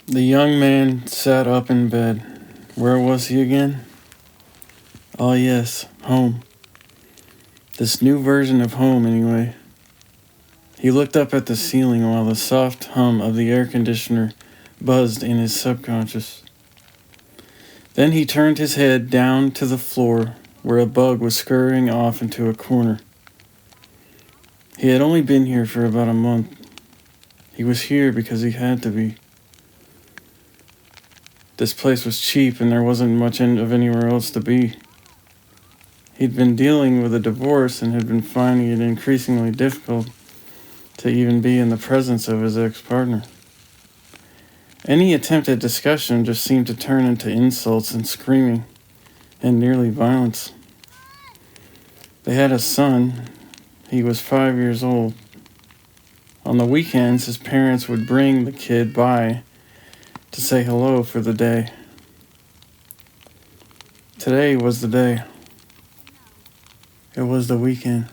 The young man sat up in bed. Where was he again? Oh, yes, home. This new version of home, anyway. He looked up at the ceiling while the soft hum of the air conditioner buzzed in his subconscious. Then he turned his head down to the floor where a bug was scurrying off into a corner. He had only been here for about a month. He was here because he had to be. This place was cheap and there wasn't much of anywhere else to be. He'd been dealing with a divorce and had been finding it increasingly difficult to even be in the presence of his ex-partner. Any attempt at discussion just seemed to turn into insults and screaming, and nearly violence. They had a son. He was 5 years old. On the weekends, his parents would bring the kid by to say hello for the day. Today was the day. It was the weekend.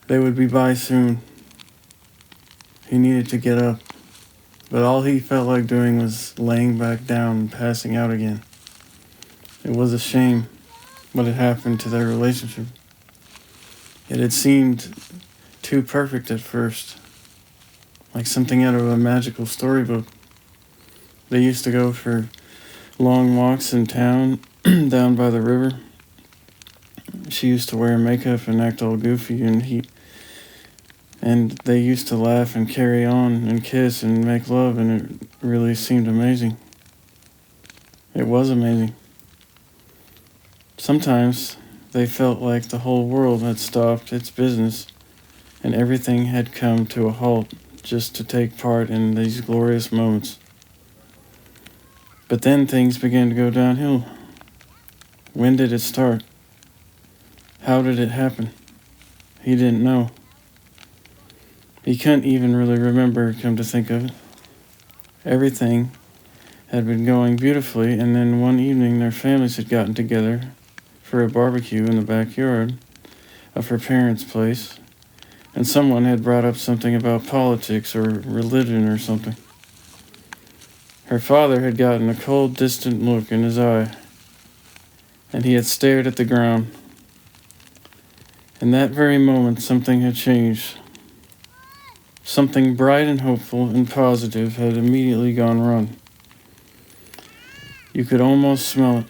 They would be by soon. He needed to get up, but all he felt like doing was laying back down and passing out again. It was a shame what had happened to their relationship. It had seemed too perfect at first, like something out of a magical storybook. They used to go for long walks in town down by the river. She used to wear makeup and act all goofy, and they used to laugh and carry on and kiss and make love, and it really seemed amazing. It was amazing. Sometimes they felt like the whole world had stopped its business and everything had come to a halt just to take part in these glorious moments. But then things began to go downhill. When did it start? How did it happen? He didn't know. He couldn't even really remember, come to think of it. Everything had been going beautifully, and then one evening their families had gotten together for a barbecue in the backyard of her parents' place, and someone had brought up something about politics or religion or something. Her father had gotten a cold, distant look in his eye, and he had stared at the ground. In that very moment, something had changed. Something bright and hopeful and positive had immediately gone wrong. You could almost smell it.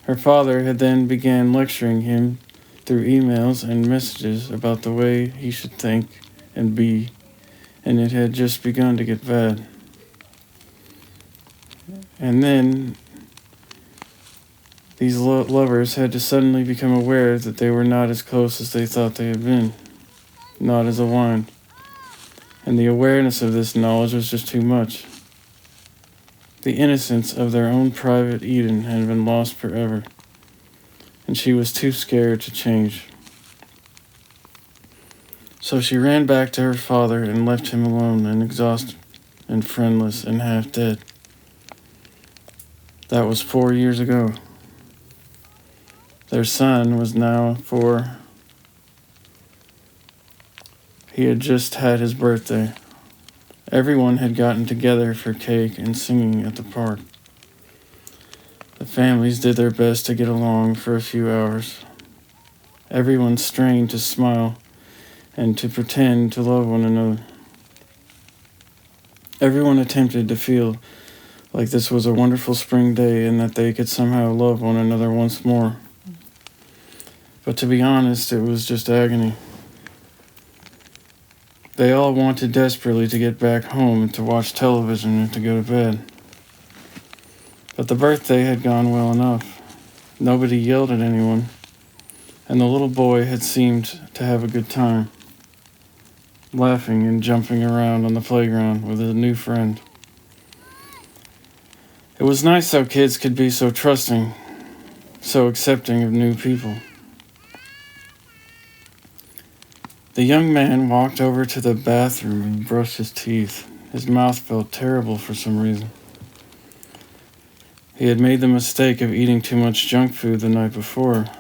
Her father had then began lecturing him through emails and messages about the way he should think and be, and it had just begun to get bad. And then these lovers had to suddenly become aware that they were not as close as they thought they had been, not as aligned. And the awareness of this knowledge was just too much. The innocence of their own private Eden had been lost forever, and she was too scared to change. So she ran back to her father and left him alone and exhausted and friendless and half dead. That was 4 years ago. Their son was now 4. He had just had his birthday. Everyone had gotten together for cake and singing at the park. The families did their best to get along for a few hours. Everyone strained to smile and to pretend to love one another. Everyone attempted to feel like this was a wonderful spring day and that they could somehow love one another once more. But to be honest, it was just agony. They all wanted desperately to get back home and to watch television and to go to bed. But the birthday had gone well enough. Nobody yelled at anyone, and the little boy had seemed to have a good time, laughing and jumping around on the playground with a new friend. It was nice how kids could be so trusting, so accepting of new people. The young man walked over to the bathroom and brushed his teeth. His mouth felt terrible for some reason. He had made the mistake of eating too much junk food the night before.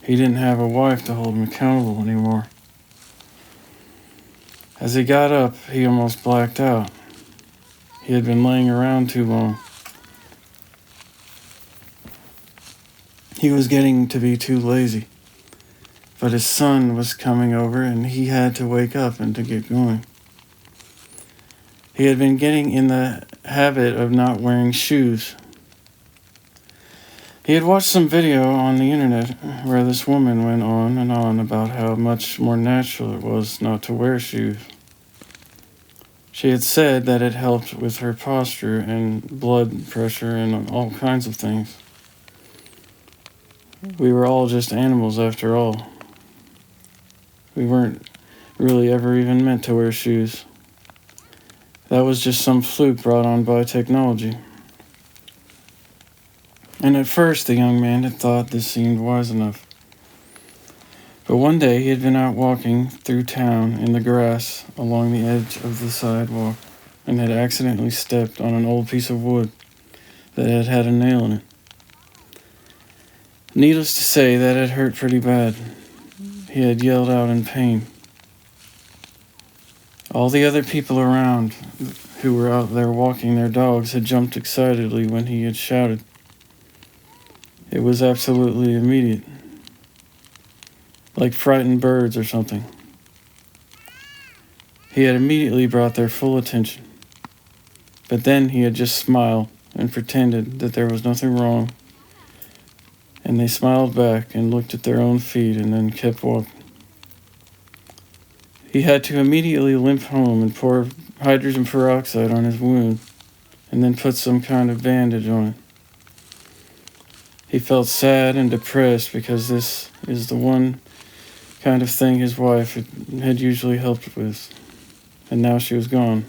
He didn't have a wife to hold him accountable anymore. As he got up, he almost blacked out. He had been laying around too long. He was getting to be too lazy. But his son was coming over and he had to wake up and to get going. He had been getting in the habit of not wearing shoes. He had watched some video on the internet where this woman went on and on about how much more natural it was not to wear shoes. She had said that it helped with her posture and blood pressure and all kinds of things. We were all just animals after all. We weren't really ever even meant to wear shoes. That was just some fluke brought on by technology. And at first the young man had thought this seemed wise enough. But one day he had been out walking through town in the grass along the edge of the sidewalk and had accidentally stepped on an old piece of wood that had had a nail in it. Needless to say, that had hurt pretty bad. He had yelled out in pain. All the other people around who were out there walking their dogs had jumped excitedly when he had shouted. It was absolutely immediate. Like frightened birds or something. He had immediately brought their full attention. But then he had just smiled and pretended that there was nothing wrong. And they smiled back and looked at their own feet and then kept walking. He had to immediately limp home and pour hydrogen peroxide on his wound and then put some kind of bandage on it. He felt sad and depressed because this is the one kind of thing his wife had usually helped with, and now she was gone.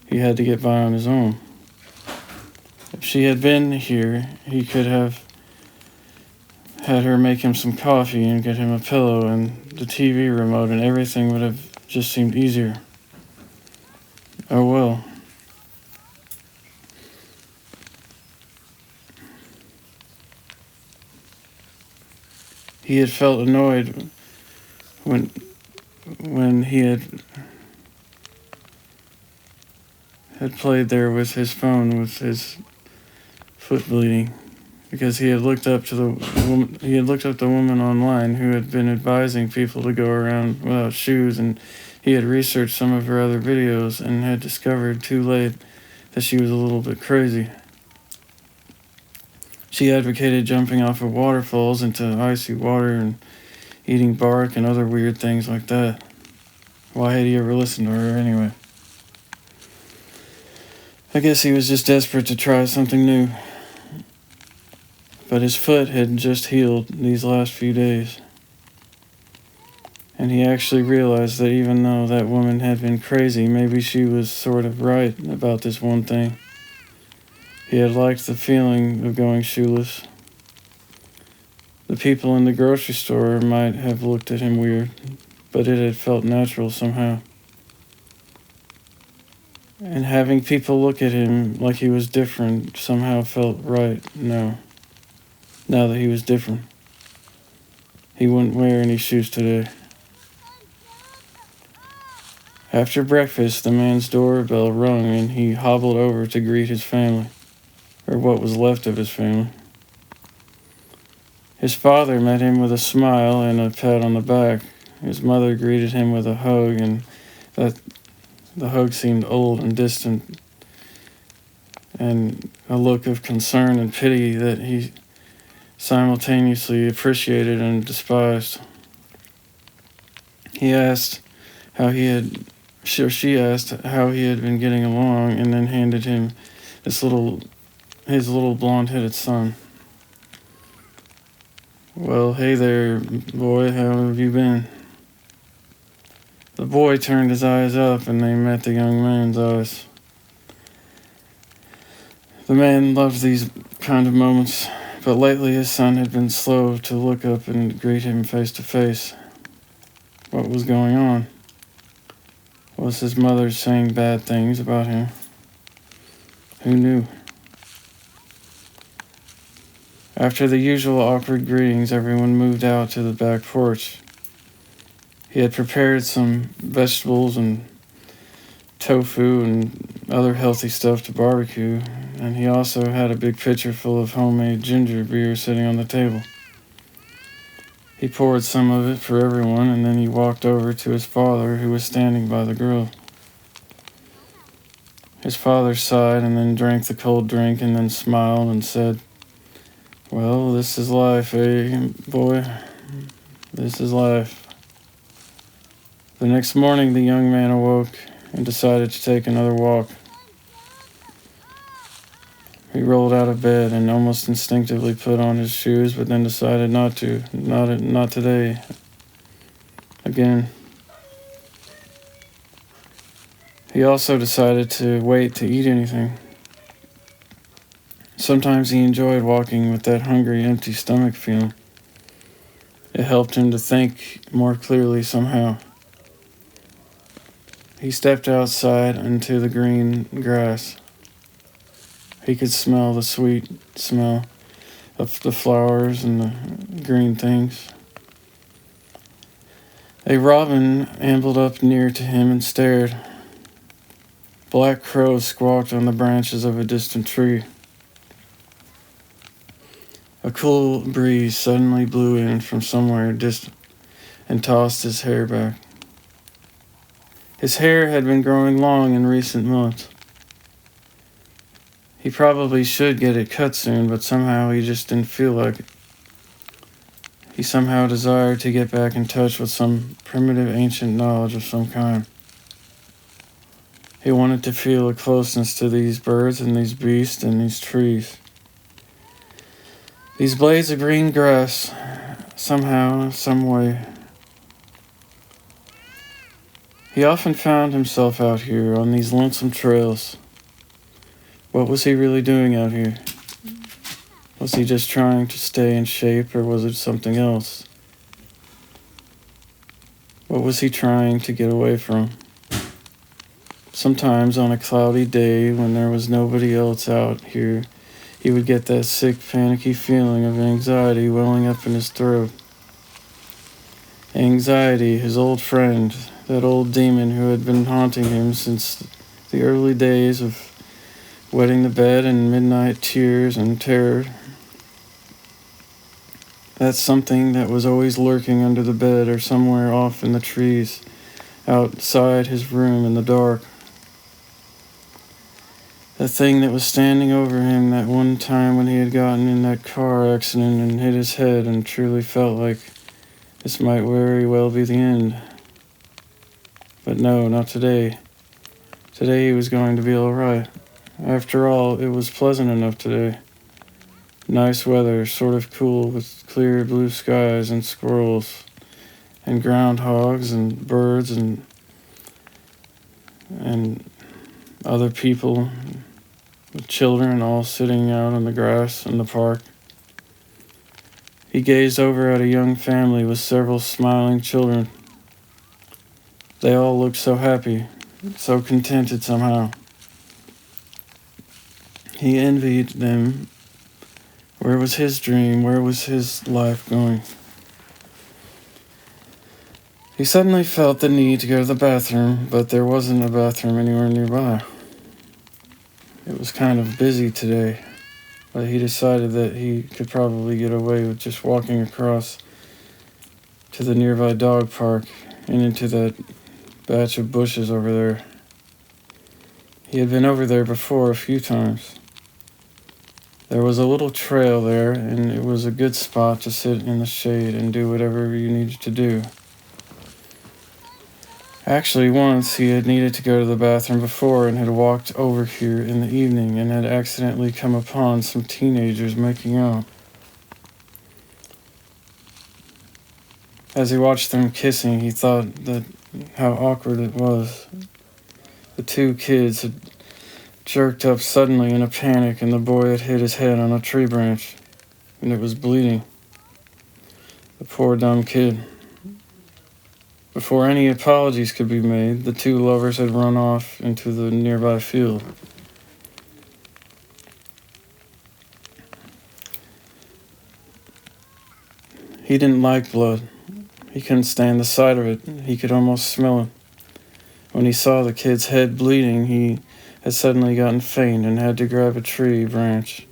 He had to get by on his own. If she had been here, he could have had her make him some coffee and get him a pillow and the TV remote, and everything would have just seemed easier. Oh well. He had felt annoyed when he had played there with his phone with his foot bleeding, because he had looked up the woman online who had been advising people to go around without shoes, and he had researched some of her other videos and had discovered too late that she was a little bit crazy. She advocated jumping off of waterfalls into icy water and eating bark and other weird things like that. Why had he ever listened to her anyway? I guess he was just desperate to try something new. But his foot had just healed these last few days. And he actually realized that even though that woman had been crazy, maybe she was sort of right about this one thing. He had liked the feeling of going shoeless. The people in the grocery store might have looked at him weird, but it had felt natural somehow. And having people look at him like he was different somehow felt right now that he was different. He wouldn't wear any shoes today. After breakfast, the man's doorbell rung and he hobbled over to greet his family, or what was left of his family. His father met him with a smile and a pat on the back. His mother greeted him with a hug, and that the hug seemed old and distant, and a look of concern and pity that he simultaneously appreciated and despised. She asked how he had been getting along, and then handed him his little blonde-headed son. Well, hey there, boy, how have you been? The boy turned his eyes up, and they met the young man's eyes. The man loved these kind of moments, but lately his son had been slow to look up and greet him face to face. What was going on? Was his mother saying bad things about him? Who knew? After the usual awkward greetings, everyone moved out to the back porch. He had prepared some vegetables and tofu and other healthy stuff to barbecue, and he also had a big pitcher full of homemade ginger beer sitting on the table. He poured some of it for everyone, and then he walked over to his father, who was standing by the grill. His father sighed and then drank the cold drink and then smiled and said, "Well, this is life, eh, boy? This is life." The next morning, the young man awoke and decided to take another walk. He rolled out of bed and almost instinctively put on his shoes, but then decided not to. Not today. Again. He also decided to wait to eat anything. Sometimes he enjoyed walking with that hungry, empty stomach feeling. It helped him to think more clearly somehow. He stepped outside into the green grass. He could smell the sweet smell of the flowers and the green things. A robin ambled up near to him and stared. Black crows squawked on the branches of a distant tree. A cool breeze suddenly blew in from somewhere distant and tossed his hair back. His hair had been growing long in recent months. He probably should get it cut soon, but somehow he just didn't feel like it. He somehow desired to get back in touch with some primitive ancient knowledge of some kind. He wanted to feel a closeness to these birds and these beasts and these trees. These blades of green grass, somehow, some way. He often found himself out here on these lonesome trails. What was he really doing out here? Was he just trying to stay in shape, or was it something else? What was he trying to get away from? Sometimes on a cloudy day when there was nobody else out here, he would get that sick, panicky feeling of anxiety welling up in his throat. Anxiety, his old friend, that old demon who had been haunting him since the early days of wetting the bed and midnight tears and terror. That's something that was always lurking under the bed or somewhere off in the trees, outside his room in the dark. That thing that was standing over him that one time when he had gotten in that car accident and hit his head and truly felt like this might very well be the end. But no, not today. Today he was going to be all right. After all, it was pleasant enough today. Nice weather, sort of cool, with clear blue skies and squirrels and groundhogs and birds and other people with children all sitting out on the grass in the park. He gazed over at a young family with several smiling children. They all looked so happy, so contented somehow. He envied them. Where was his dream? Where was his life going? He suddenly felt the need to go to the bathroom, but there wasn't a bathroom anywhere nearby. It was kind of busy today, but he decided that he could probably get away with just walking across to the nearby dog park and into that batch of bushes over there. He had been over there before a few times. There was a little trail there, and it was a good spot to sit in the shade and do whatever you needed to do. Actually, once he had needed to go to the bathroom before and had walked over here in the evening and had accidentally come upon some teenagers making out. As he watched them kissing, he thought that how awkward it was. The two kids had jerked up suddenly in a panic, and the boy had hit his head on a tree branch, and it was bleeding. The poor dumb kid. Before any apologies could be made, the two lovers had run off into the nearby field. He didn't like blood. He couldn't stand the sight of it. He could almost smell it. When he saw the kid's head bleeding, he had suddenly gotten faint and had to grab a tree branch,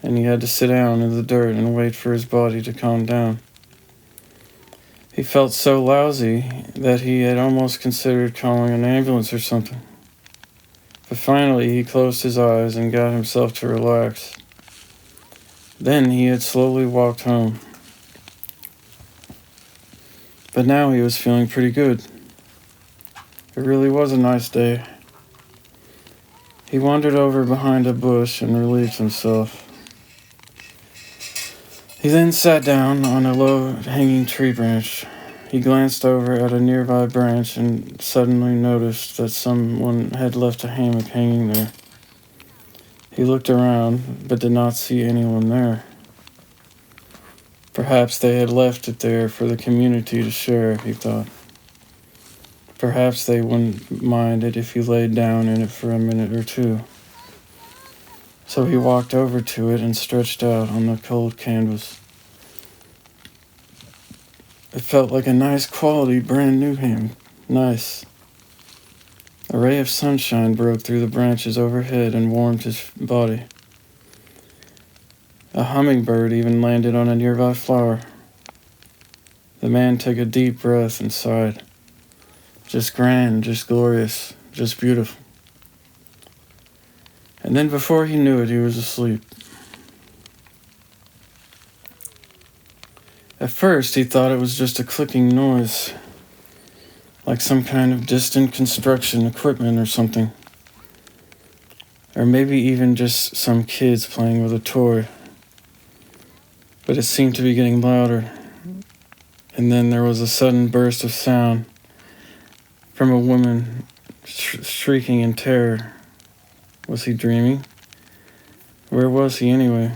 and he had to sit down in the dirt and wait for his body to calm down. He felt so lousy that he had almost considered calling an ambulance or something. But finally he closed his eyes and got himself to relax. Then he had slowly walked home. But now he was feeling pretty good. It really was a nice day. He wandered over behind a bush and relieved himself. He then sat down on a low-hanging tree branch. He glanced over at a nearby branch and suddenly noticed that someone had left a hammock hanging there. He looked around, but did not see anyone there. Perhaps they had left it there for the community to share, he thought. Perhaps they wouldn't mind it if he laid down in it for a minute or two. So he walked over to it and stretched out on the cold canvas. It felt like a nice quality, brand new hammock. Nice. A ray of sunshine broke through the branches overhead and warmed his body. A hummingbird even landed on a nearby flower. The man took a deep breath and sighed. Just grand, just glorious, just beautiful. And then before he knew it, he was asleep. At first, he thought it was just a clicking noise, like some kind of distant construction equipment or something. Or maybe even just some kids playing with a toy. But it seemed to be getting louder. And then there was a sudden burst of sound from a woman shrieking in terror. Was he dreaming? Where was he anyway?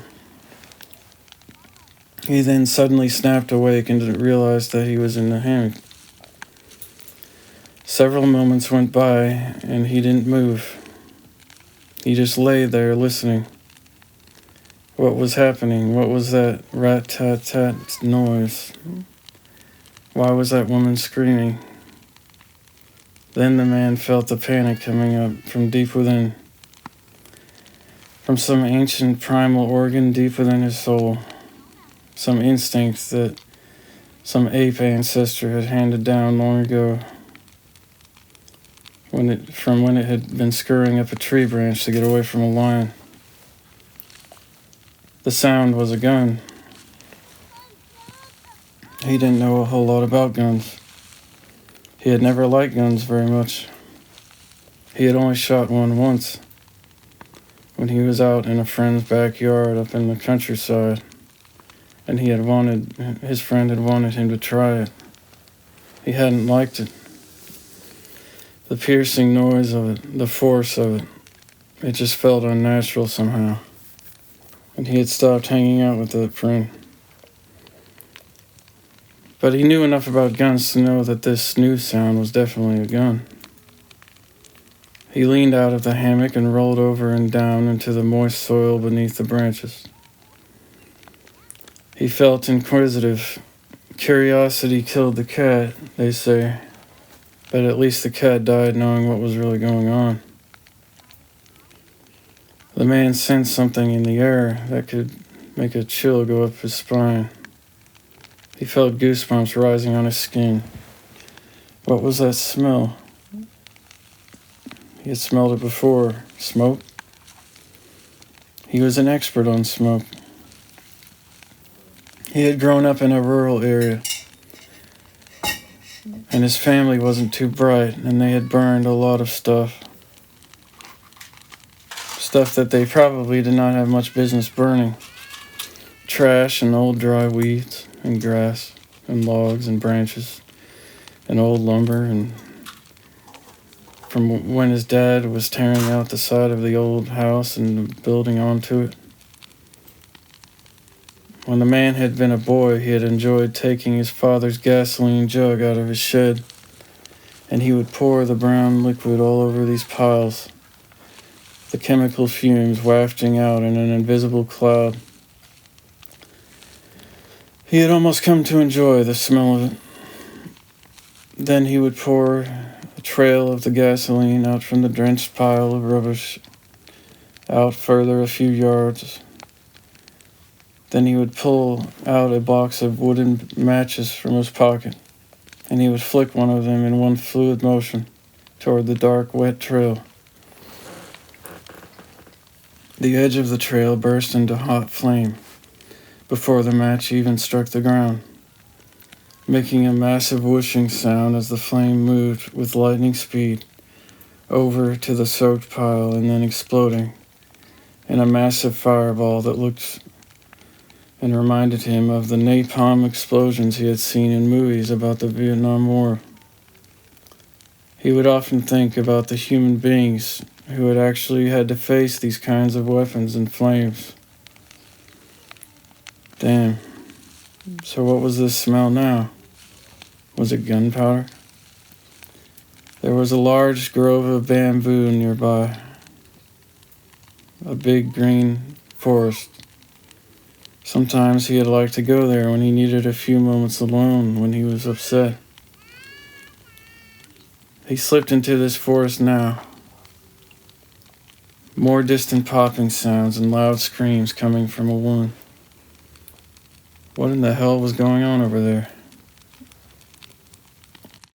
He then suddenly snapped awake and realized that he was in the hammock. Several moments went by and he didn't move. He just lay there listening. What was happening? What was that rat-tat-tat noise? Why was that woman screaming? Then the man felt the panic coming up from deep within, from some ancient primal organ deep within his soul, some instinct that some ape ancestor had handed down long ago, when it had been scurrying up a tree branch to get away from a lion. The sound was a gun. He didn't know a whole lot about guns. He had never liked guns very much. He had only shot one once, when he was out in a friend's backyard up in the countryside, and his friend had wanted him to try it. He hadn't liked it. The piercing noise of it, the force of it, it just felt unnatural somehow. And he had stopped hanging out with that friend. But he knew enough about guns to know that this new sound was definitely a gun. He leaned out of the hammock and rolled over and down into the moist soil beneath the branches. He felt inquisitive. Curiosity killed the cat, they say, but at least the cat died knowing what was really going on. The man sensed something in the air that could make a chill go up his spine. He felt goosebumps rising on his skin. What was that smell? He had smelled it before. Smoke? He was an expert on smoke. He had grown up in a rural area, and his family wasn't too bright, and they had burned a lot of stuff. Stuff that they probably did not have much business burning. Trash and old dry weeds and grass and logs and branches and old lumber, and from when his dad was tearing out the side of the old house and building onto it. When the man had been a boy, he had enjoyed taking his father's gasoline jug out of his shed, and he would pour the brown liquid all over these piles, the chemical fumes wafting out in an invisible cloud. He had almost come to enjoy the smell of it, Then he would pour a trail of the gasoline out from the drenched pile of rubbish out further a few yards. Then he would pull out a box of wooden matches from his pocket, and he would flick one of them in one fluid motion toward the dark, wet trail. The edge of the trail burst into hot flame before the match even struck the ground, making a massive whooshing sound as the flame moved with lightning speed over to the soaked pile and then exploding in a massive fireball that looked and reminded him of the napalm explosions he had seen in movies about the Vietnam War. He would often think about the human beings who had actually had to face these kinds of weapons and flames. Damn. So what was this smell now? Was it gunpowder? There was a large grove of bamboo nearby, a big green forest. Sometimes he had liked to go there when he needed a few moments alone when he was upset. He slipped into this forest now. More distant popping sounds and loud screams coming from a woman. What in the hell was going on over there?